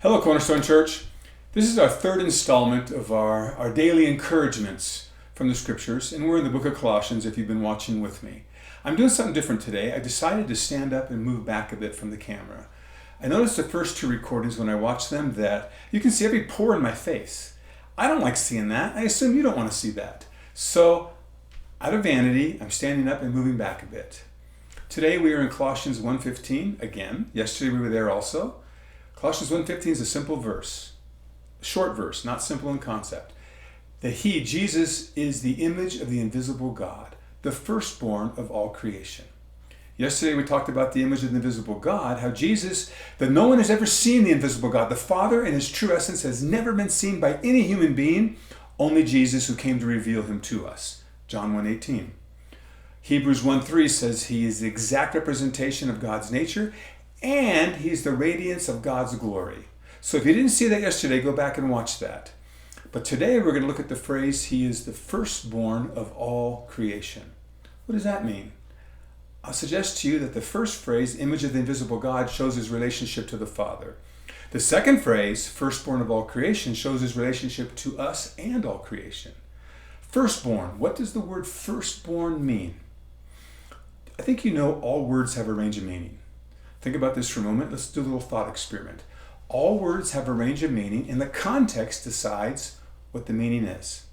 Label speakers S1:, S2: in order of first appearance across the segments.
S1: Hello, Cornerstone Church. This is our third installment of our daily encouragements from the Scriptures, and we're in the book of Colossians if you've been watching with me. I'm doing something different today. I decided to stand up and move back a bit from the camera. I noticed the first two recordings when I watched them that you can see every pore in my face. I don't like seeing that. I assume you don't want to see that. So, out of vanity, I'm standing up and moving back a bit. Today we are in Colossians 1:15 again. Yesterday we were there also. Colossians 1:15 is a simple verse, a short verse, not simple in concept. That He, Jesus, is the image of the invisible God, the firstborn of all creation. Yesterday we talked about the image of the invisible God, how Jesus, that no one has ever seen the invisible God. The Father in His true essence has never been seen by any human being, only Jesus who came to reveal Him to us. John 1:18. Hebrews 1:3 says He is the exact representation of God's nature, and He's the radiance of God's glory. So if you didn't see that yesterday, go back and watch that. But today we're going to look at the phrase, He is the firstborn of all creation. What does that mean? I'll suggest to you that the first phrase, image of the invisible God, shows His relationship to the Father. The second phrase, firstborn of all creation, shows His relationship to us and all creation. Firstborn, what does the word firstborn mean? I think you know all words have a range of meaning. Think about this for a moment. Let's do a little thought experiment. All words have a range of meaning, and the context decides what the meaning is.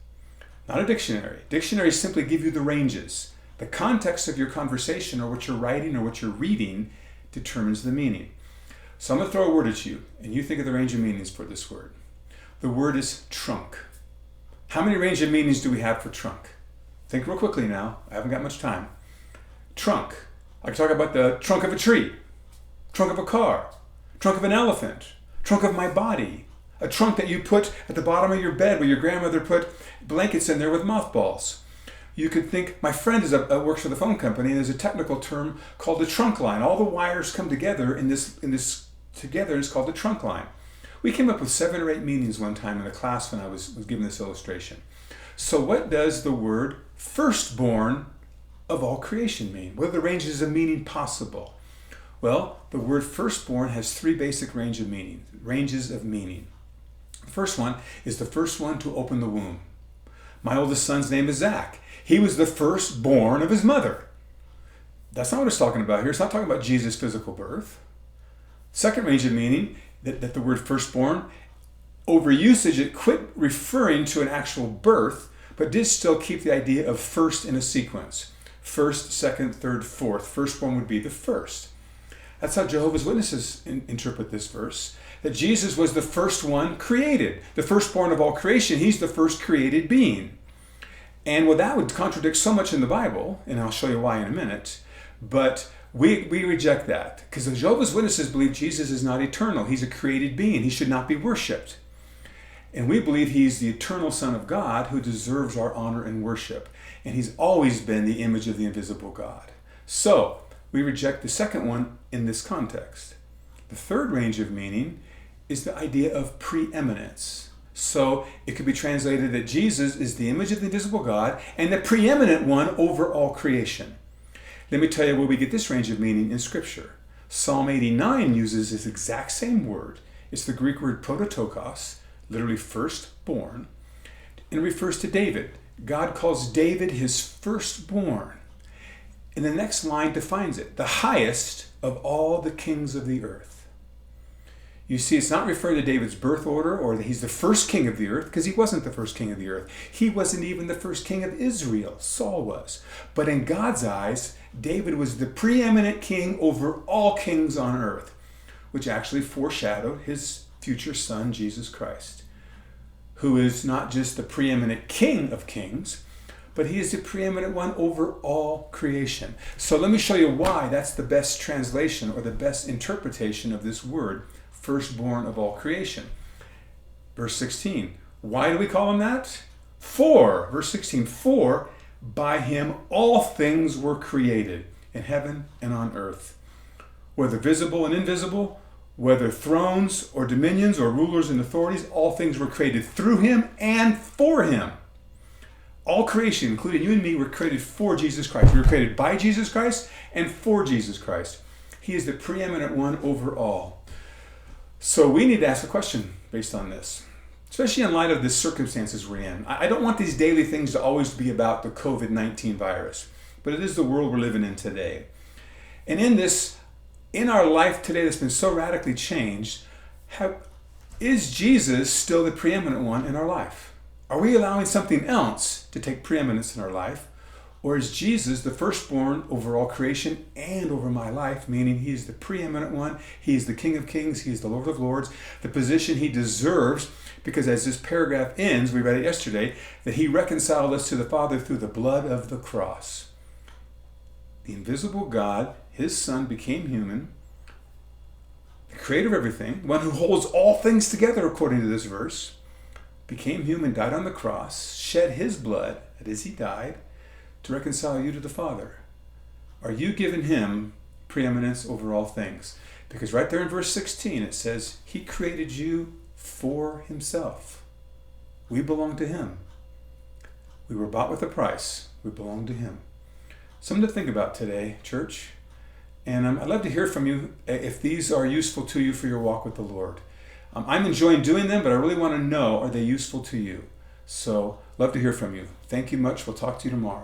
S1: Not a dictionary. Dictionaries simply give you the ranges. The context of your conversation or what you're writing or what you're reading determines the meaning. So I'm going to throw a word at you, and you think of the range of meanings for this word. The word is trunk. How many range of meanings do we have for trunk? Think real quickly now. I haven't got much time. Trunk. I can talk about the trunk of a tree, trunk of a car, trunk of an elephant, trunk of my body, a trunk that you put at the bottom of your bed where your grandmother put blankets in there with mothballs. You could think, my friend works for the phone company, and there's a technical term called the trunk line. All the wires come together in this together, it's called the trunk line. We came up with 7 or 8 meanings one time in a class when I was giving this illustration. So what does the word firstborn of all creation mean? What are the ranges of meaning possible? Well, the word firstborn has 3 basic ranges of meaning. The first one is the first one to open the womb. My oldest son's name is Zach. He was the firstborn of his mother. That's not what it's talking about here. It's not talking about Jesus' physical birth. Second range of meaning, that the word firstborn, overusage, it quit referring to an actual birth, but did still keep the idea of first in a sequence. First, second, third, fourth. Firstborn would be the first. That's how Jehovah's Witnesses interpret this verse, that Jesus was the first one created, the firstborn of all creation. He's the first created being. And well, that would contradict so much in the Bible, and I'll show you why in a minute, but we reject that, because the Jehovah's Witnesses believe Jesus is not eternal. He's a created being. He should not be worshipped. And we believe He's the eternal Son of God who deserves our honor and worship. And He's always been the image of the invisible God. So, we reject the second one in this context. The third range of meaning is the idea of preeminence. So, it could be translated that Jesus is the image of the invisible God and the preeminent one over all creation. Let me tell you where we get this range of meaning in Scripture. Psalm 89 uses this exact same word. It's the Greek word prototokos, literally firstborn, and it refers to David. God calls David His firstborn. And the next line defines it, the highest of all the kings of the earth. You see, it's not referring to David's birth order or that he's the first king of the earth, because he wasn't the first king of the earth. He wasn't even the first king of Israel. Saul was. But in God's eyes, David was the preeminent king over all kings on earth, which actually foreshadowed his future son, Jesus Christ, who is not just the preeminent king of kings, but He is the preeminent one over all creation. So let me show you why that's the best translation or the best interpretation of this word, firstborn of all creation. Verse 16, why do we call Him that? Verse 16, for by Him all things were created in heaven and on earth, whether visible and invisible, whether thrones or dominions or rulers and authorities, all things were created through Him and for Him. All creation, including you and me, were created for Jesus Christ. We were created by Jesus Christ and for Jesus Christ. He is the preeminent one over all. So we need to ask a question based on this, especially in light of the circumstances we're in. I don't want these daily things to always be about the COVID-19 virus, but it is the world we're living in today. And in our life today that's been so radically changed, is Jesus still the preeminent one in our life? Are we allowing something else to take preeminence in our life? Or is Jesus the firstborn over all creation and over my life, meaning he is the preeminent one, he is the King of Kings, he is the Lord of Lords, the position he deserves, because as this paragraph ends, we read it yesterday, that he reconciled us to the Father through the blood of the cross. The invisible God, his Son, became human, the creator of everything, one who holds all things together according to this verse, became human, died on the cross, shed his blood, that is, he died, to reconcile you to the Father. Are you giving him preeminence over all things? Because right there in verse 16 it says, he created you for himself. We belong to him. We were bought with a price. We belong to him. Something to think about today, church. And I'd love to hear from you if these are useful to you for your walk with the Lord. I'm enjoying doing them, but I really want to know, are they useful to you? So, love to hear from you. Thank you much. We'll talk to you tomorrow.